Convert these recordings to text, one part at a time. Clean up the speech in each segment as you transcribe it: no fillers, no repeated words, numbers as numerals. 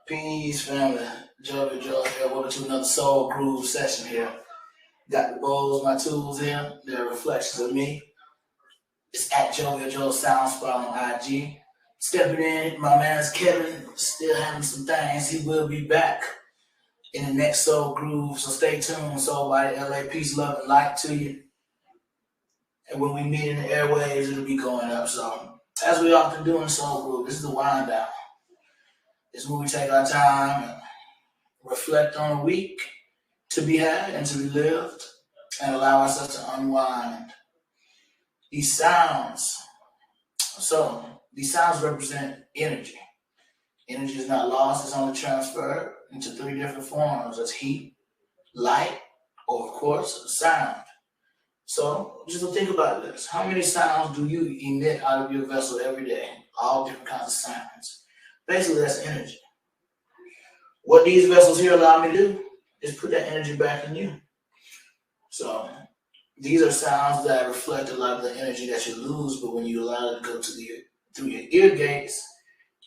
Peace, family. Jovial here. Welcome to another Soul Groove session here. Got the bowls, my tools here. They're reflections of me. It's at Jovial Sound Spot on IG. Stepping in, my man's Kevin, still having some things. He will be back in the next Soul Groove, so stay tuned. Soul by LA, peace, love, and light to you. And when we meet in the airwaves, it'll be going up. So, as we often do in Soul Groove, this is the wind down. This is where we take our time and reflect on a week to be had and to be lived, and allow ourselves to unwind. These sounds represent energy. Energy is not lost, it's only transferred into three different forms. That's heat, light, or of course, sound. So just think about this. How many sounds do you emit out of your vessel every day? All different kinds of sounds. Basically, that's energy. What these vessels here allow me to do is put that energy back in you. So these are sounds that reflect a lot of the energy that you lose, but when you allow it to go through your ear gates,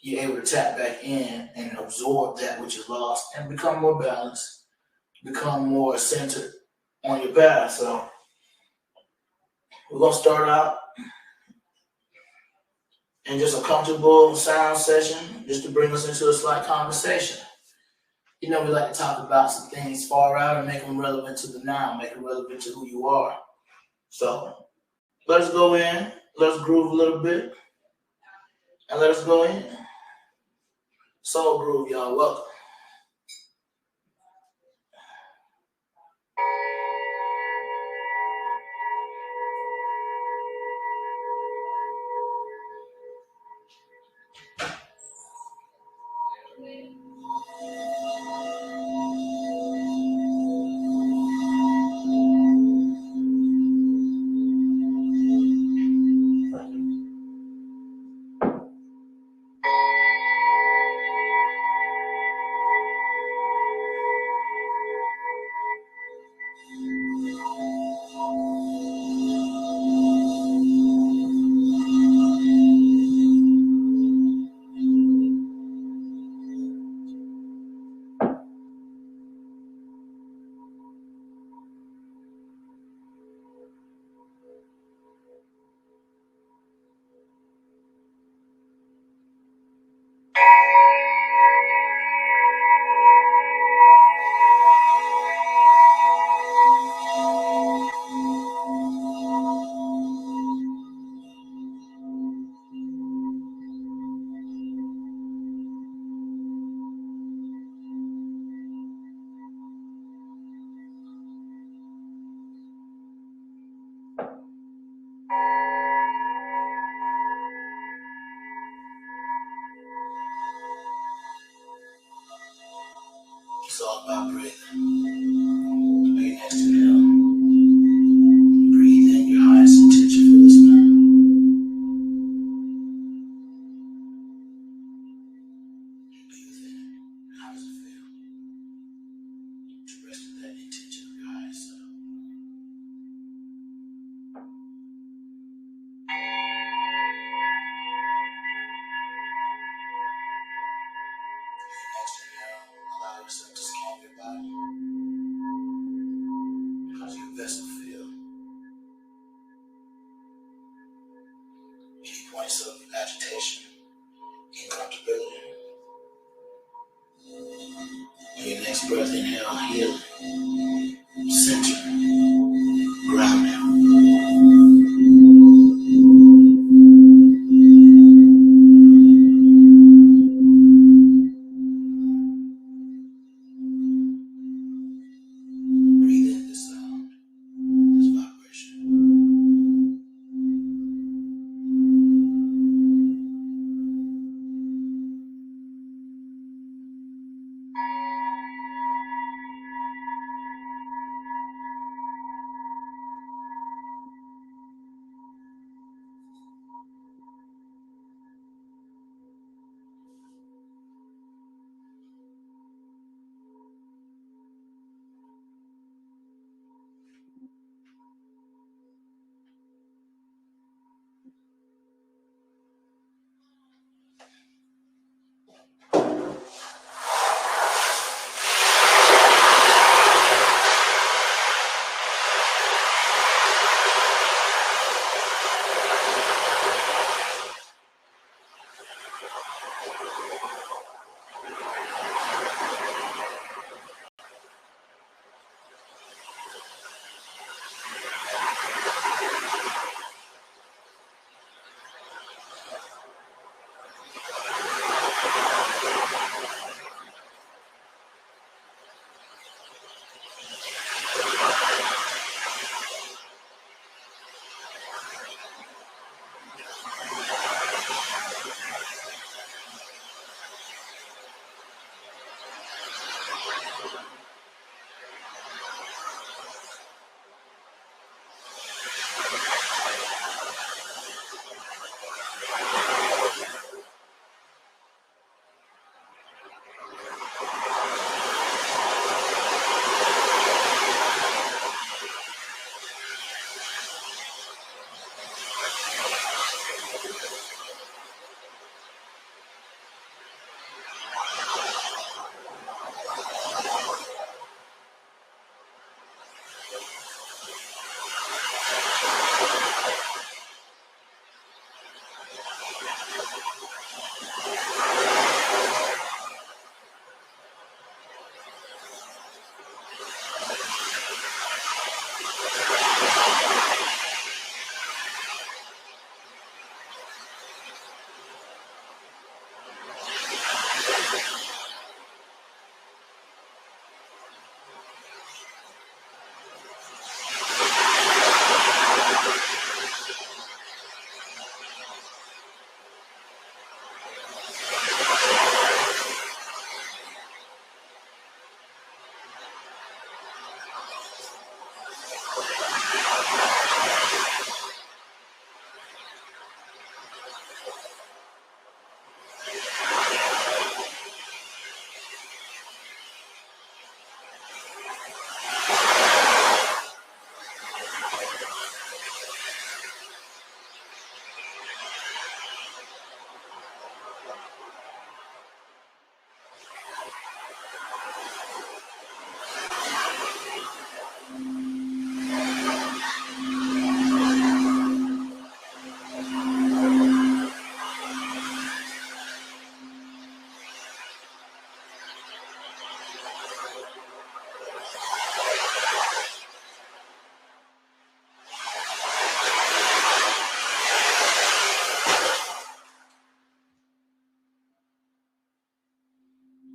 you're able to tap back in and absorb that which is lost and become more balanced, become more centered on your path. So we're gonna start out in just a comfortable sound session, just to bring us into a slight conversation. You know, we like to talk about some things far out and make them relevant to the now, make them relevant to who you are. So let's go in, let's groove a little bit, and let us go in. Soul Groove, y'all, welcome. It's all about breathing. Your next inhale. Breathe in your highest intention for this now. Breathe in. How does it feel to rest in that intention of your highest self? Your next inhale, allow yourself to scan your body. How does your vessel feel? Any points of agitation, uncomfortability? On your next breath, inhale, healing, center, grounding. Breathe in this sound, this vibration.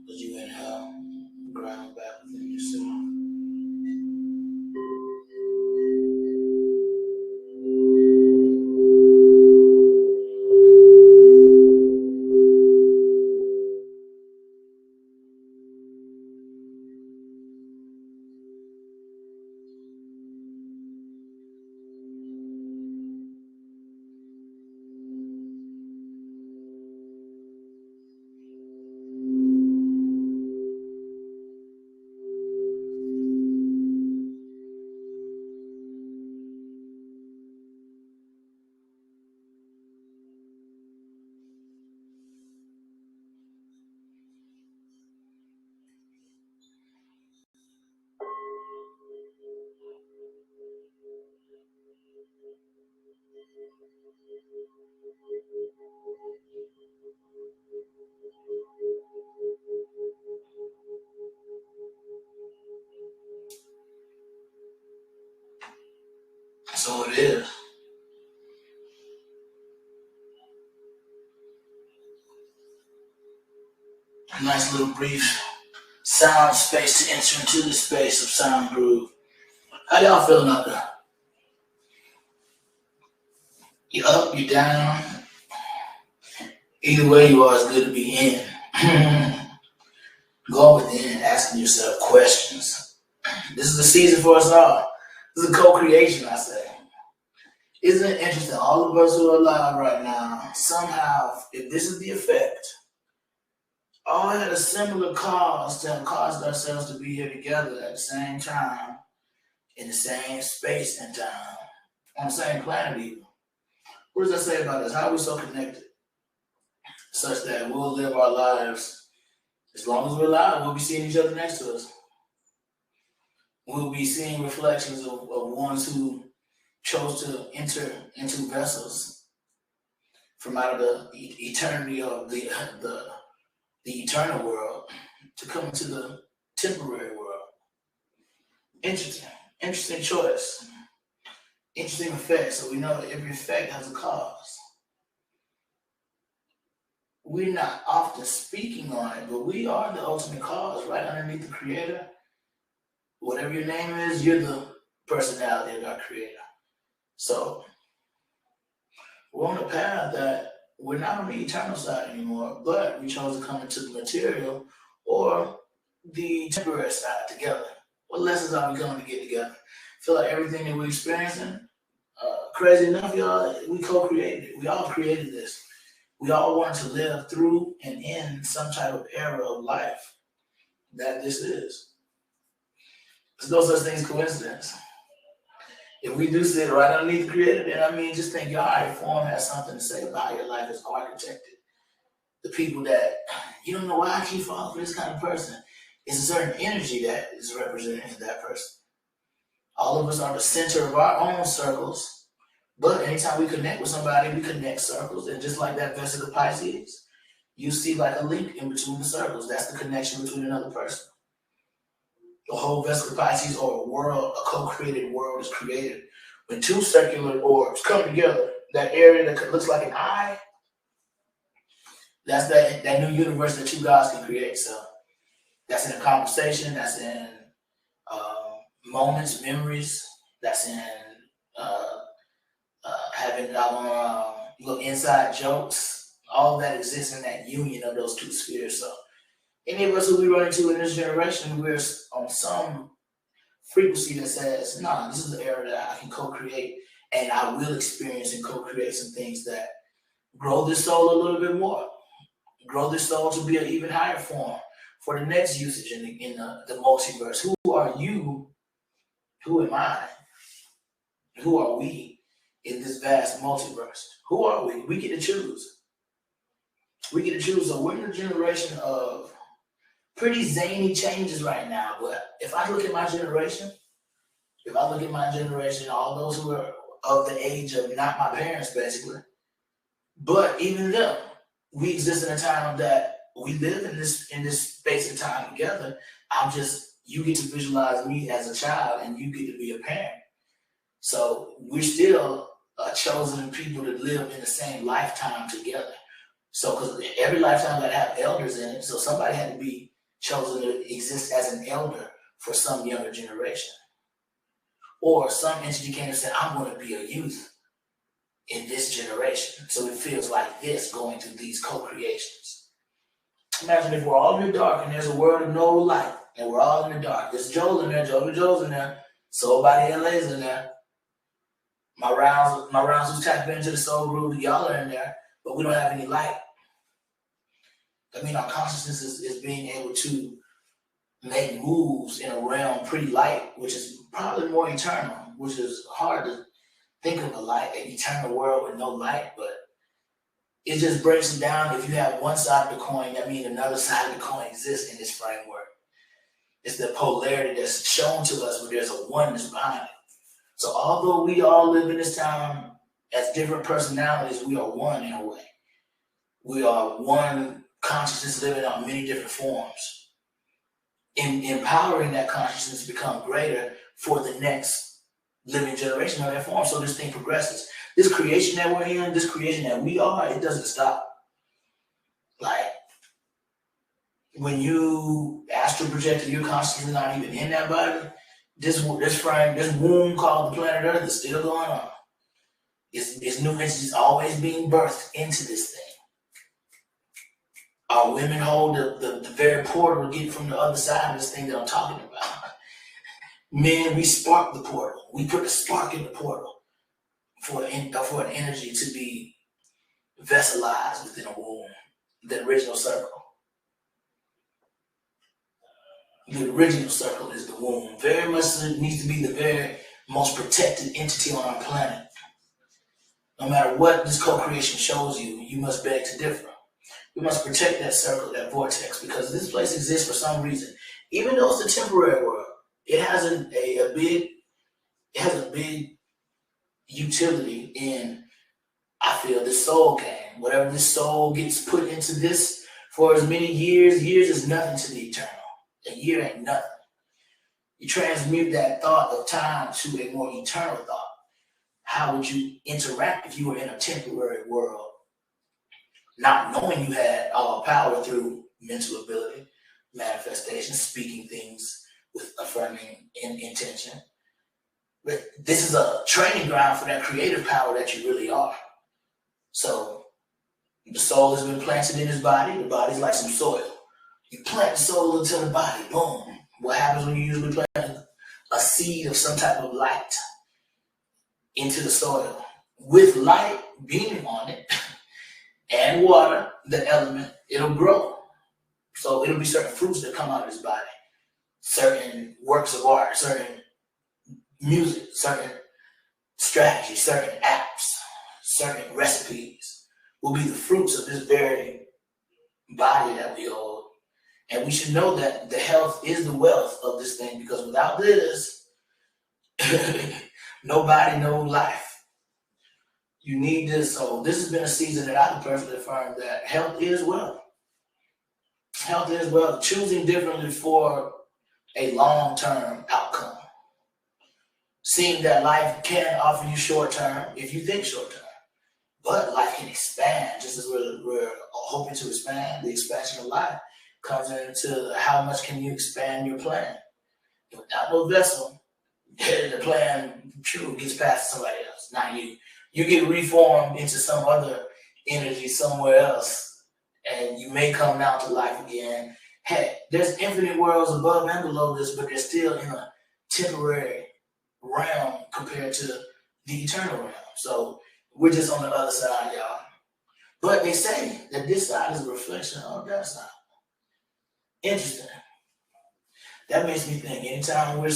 As you inhale, ground back within yourself. So it is. A nice little brief sound space to enter into the space of sound groove. How y'all feeling out there? You up, you down? Either way you are, it's good to be in. Go within, asking yourself questions. This is the season for us all. This is a co-creation, I say. Isn't it interesting? All of us who are alive right now, somehow, if this is the effect, all had a similar cause to have caused ourselves to be here together at the same time, in the same space and time, on the same planet even. What does that say about us? How are we so connected? Such that we'll live our lives, as long as we're alive, we'll be seeing each other next to us. We'll be seeing reflections of ones who chose to enter into vessels from out of the eternity of the eternal world to come into the temporary world. Interesting choice. Interesting effect. So we know that every effect has a cause. We're not often speaking on it, but we are the ultimate cause, right underneath the Creator. Whatever your name is, you're the personality of our Creator. So we're on a path that we're not on the eternal side anymore, but we chose to come into the material or the temporary side together. What lessons are we going to get together? Feel like everything that we're experiencing, crazy enough, y'all, we co-created it. We all created this. We all want to live through and in some type of era of life that this is. There's no such thing as coincidence. If we do sit right underneath the Creator, then just think your higher form has something to say about how your life is architected. The people that, you don't know why I keep falling for this kind of person. It's a certain energy that is represented in that person. All of us are the center of our own circles, But anytime we connect with somebody, we connect circles. And just like that vesicle Pisces, you see like a link in between the circles. That's the connection between another person. The whole vesicle Pisces, or a world, a co-created world, is created when two circular orbs come together. That area that looks like an eye, that's that new universe that two gods can create. So that's in a conversation, that's in moments, memories, that's in having little inside jokes. All that exists in that union of those two spheres. So any of us who we run into in this generation, we're on some frequency that says, nah, this is the era that I can co-create, and I will experience and co-create some things that grow this soul a little bit more, grow this soul to be an even higher form for the next usage in the multiverse. Who are you? Who am I? Who are we in this vast multiverse? Who are we? We get to choose. We get to choose. So we're in a generation of pretty zany changes right now. But if I look at my generation, all those who are of the age of not my parents, basically, but even them, we exist in a time that we live in this space of time together. You get to visualize me as a child, and you get to be a parent. So we're still chosen people to live in the same lifetime together. So, because every lifetime got to have elders in it, so somebody had to be chosen to exist as an elder for some younger generation. Or some entity came and said, I'm going to be a youth in this generation. So it feels like this, going through these co-creations. Imagine if we're all in the dark and there's a world of no light, and we're all in the dark. There's Joel in there, Jovial's in there, Soul Body LA's in there. My rounds who's tapped into the soul group, y'all are in there, but we don't have any light. I mean, our consciousness is being able to make moves in a realm pretty light, which is probably more eternal, which is hard to think of an eternal world with no light, but it just breaks it down. If you have one side of the coin, that means another side of the coin exists in this framework. It's the polarity that's shown to us, but there's a oneness behind it. So although we all live in this time as different personalities, we are one in a way. We are one consciousness living on many different forms. In empowering that consciousness to become greater for the next living generation of that form. So this thing progresses. This creation that we're in, this creation that we are, it doesn't stop. Like, when you astral project, your consciousness is not even in that body, this womb called the planet Earth is still going on. It's new entities always being birthed into this thing. Our women hold the very portal to get from the other side of this thing that I'm talking about. Men, we spark the portal. We put the spark in the portal for an energy to be vesselized within a womb, the original circle. The original circle is the womb. Very much needs to be the very most protected entity on our planet. No matter what this co-creation shows you, you must beg to differ. We must protect that circle, that vortex, because this place exists for some reason. Even though it's a temporary world, it has a big utility in, I feel, the soul game. Whatever this soul gets put into this for as many years is nothing to the eternal. A year ain't nothing. You transmute that thought of time to a more eternal thought. How would you interact if you were in a temporary world, not knowing you had all power through mental ability, manifestation, speaking things with affirming intention? But this is a training ground for that creative power that you really are. So the soul has been planted in his body. The body's like some soil. You plant the soul into the body, boom. What happens when you usually plant a seed of some type of light into the soil? With light beaming on it and water, the element, it'll grow. So it'll be certain fruits that come out of his body, certain works of art, certain music, certain strategies, certain apps, certain recipes will be the fruits of this very body that we hold. And we should know that the health is the wealth of this thing, because without this, nobody, no life. You need this. So this has been a season that I can personally affirm that health is wealth. Health is wealth. Choosing differently for a long-term outcome. Seeing that life can offer you short-term if you think short-term. But life can expand, just as we're hoping to expand. The expansion of life comes into how much can you expand your plan. Without no vessel, the plan gets past somebody else, not you. You get reformed into some other energy somewhere else, and you may come down to life again. Heck, there's infinite worlds above and below this, but they're still in a temporary realm compared to the eternal realm. So we're just on the other side, y'all. But they say that this side is a reflection of that side. Interesting. That makes me think, anytime we're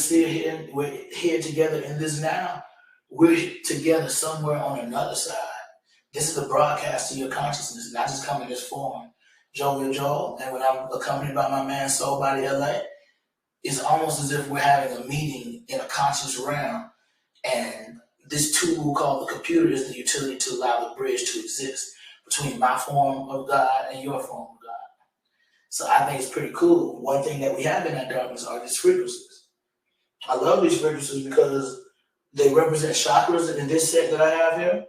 here together in this now, we're together somewhere on another side. This is a broadcast to your consciousness, not just come in this form. Jovial Joel, and when I'm accompanied by my man Soul Body LA, it's almost as if we're having a meeting in a conscious realm, and this tool called the computer is the utility to allow the bridge to exist between my form of God and your form of God. So I think it's pretty cool. One thing that we have in that darkness are these frequencies. I love these frequencies because they represent chakras in this set that I have here.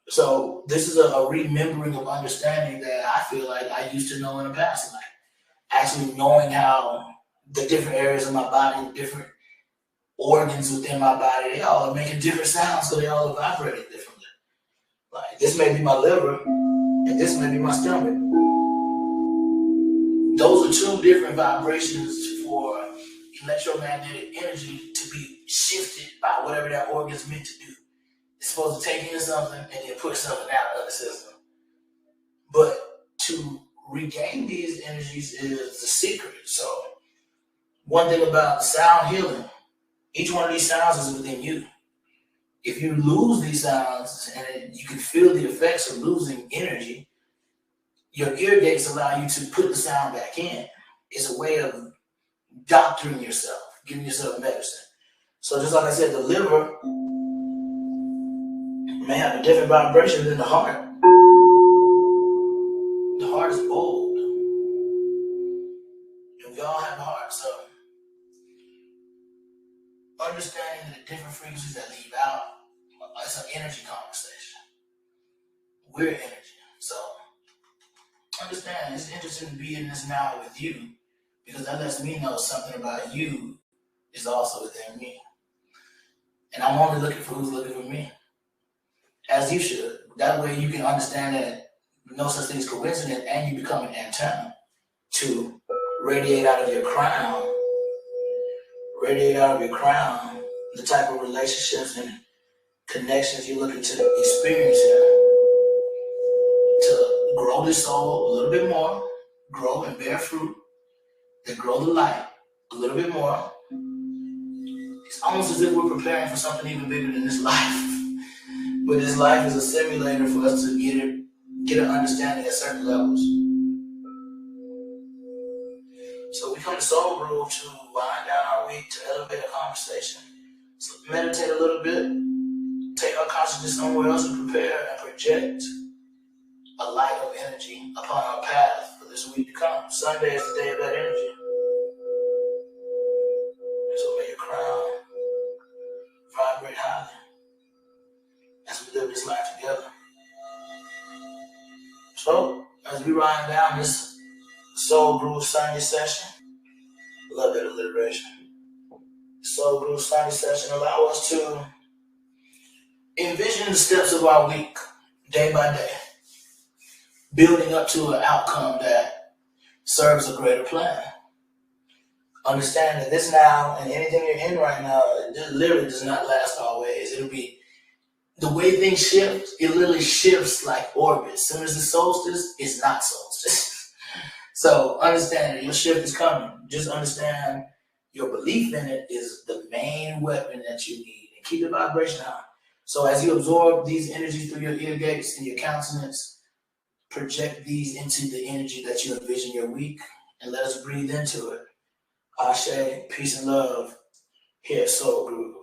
So this is a remembering of understanding that I feel like I used to know in the past life. Actually knowing how the different areas of my body, different organs within my body, they all are making different sounds, so they all are vibrating differently. Like this may be my liver, and this may be my stomach. Those are two different vibrations for electromagnetic energy to be shifted by whatever that organ is meant to do. It's supposed to take in something and then put something out of the system. But to regain these energies is the secret. So one thing about sound healing, each one of these sounds is within you. If you lose these sounds and you can feel the effects of losing energy, your ear gates allow you to put the sound back in. It's a way of doctoring yourself, giving yourself medicine. So just like I said, the liver may have a different vibration than the heart. The heart is bold. And we all have a heart, so understanding the different frequencies that leave out, it's an energy conversation. We're energy. So understand, it's interesting to be in this now with you, because that lets me know something about you is also within me. And I'm only looking for who's looking for me. As you should. That way you can understand that no such thing as coincidence, and you become an antenna to radiate out of your crown the type of relationships and connections you're looking to experience here. To grow the soul a little bit more, grow and bear fruit, then grow the light a little bit more. It's almost as if we're preparing for something even bigger than this life. But this life is a simulator for us to get an understanding at certain levels. So we come to Soul Groove to wind down our week, to elevate a conversation. So meditate a little bit, take our consciousness somewhere else and prepare and project a light of energy upon our path for this week to come. Sunday is the day of that energy. So may your crown vibrate highly as we live this life together. So, as we wind down this Soul Groove Sunday session, love that alliteration. Soul Groove Sunday session allow us to envision the steps of our week, day by day, building up to an outcome that serves a greater plan. Understand that this now and anything you're in right now, it literally does not last always. It'll be the way things shift, it literally shifts like orbit. As soon as the solstice, it's not solstice. So understand that your shift is coming. Just understand your belief in it is the main weapon that you need. And keep the vibration high. So as you absorb these energies through your ear gates and your countenance, project these into the energy that you envision your week, and let us breathe into it. Ashe, peace and love, here at Soul Groove.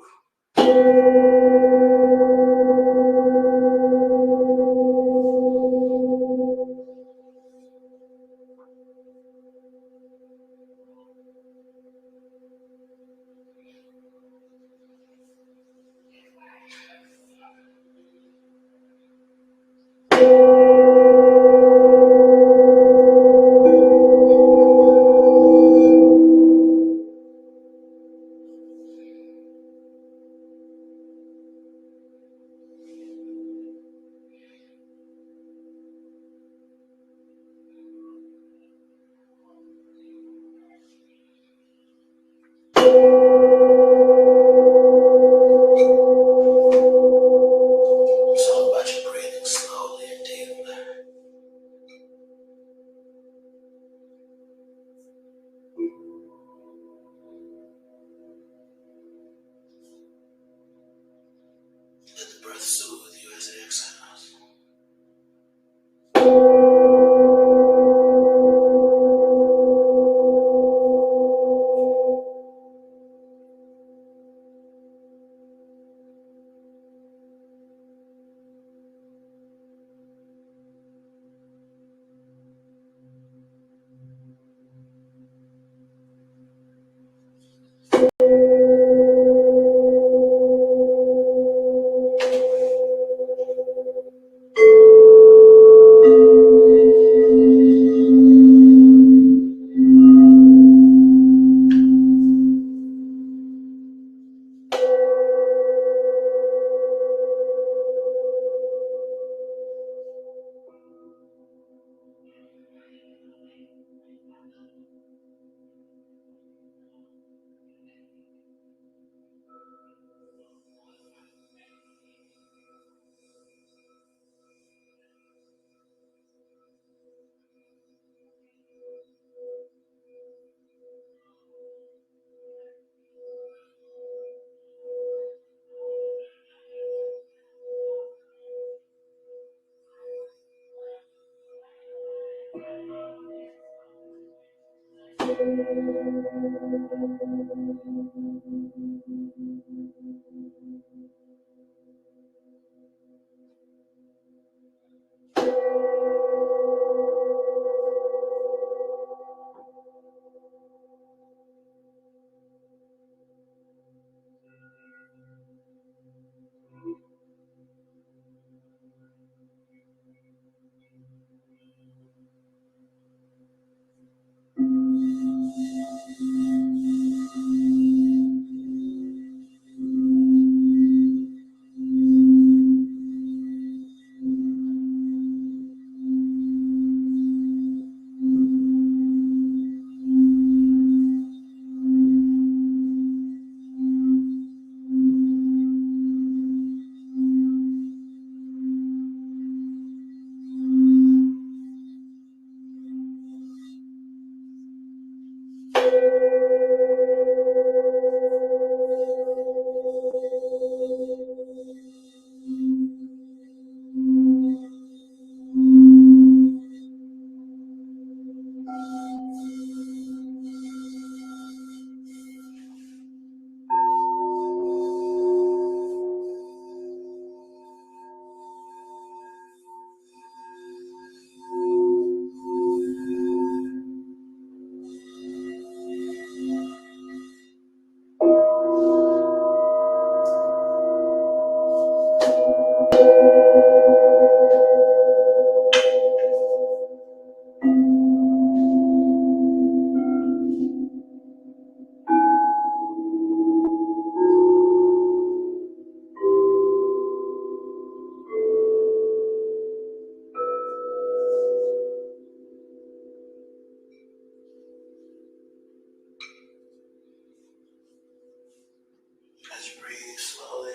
As you breathe slowly,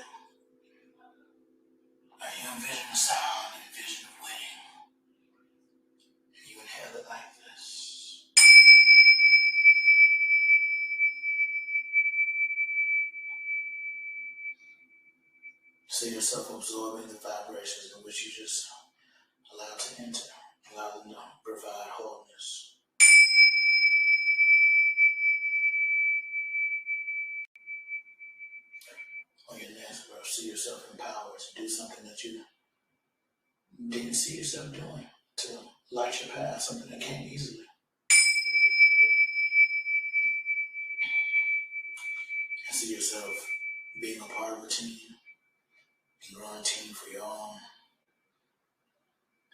and you envision the sound and vision of winning, and you inhale it like this. See yourself absorbing the vibrations in which you just allowed to enter, allow them to provide wholeness. On your next breath, see yourself empowered to do something that you didn't see yourself doing, to light your path, something that came easily. And see yourself being a part of a team, and growing a team for your own,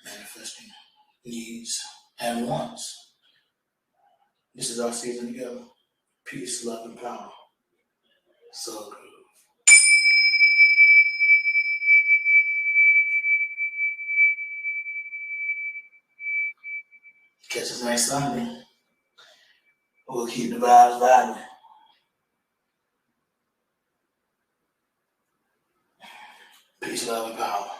manifesting needs and wants. This is our season together. Peace, love, and power. So good. Catch us next Sunday. We'll keep the vibes vibing. Peace, love, and power.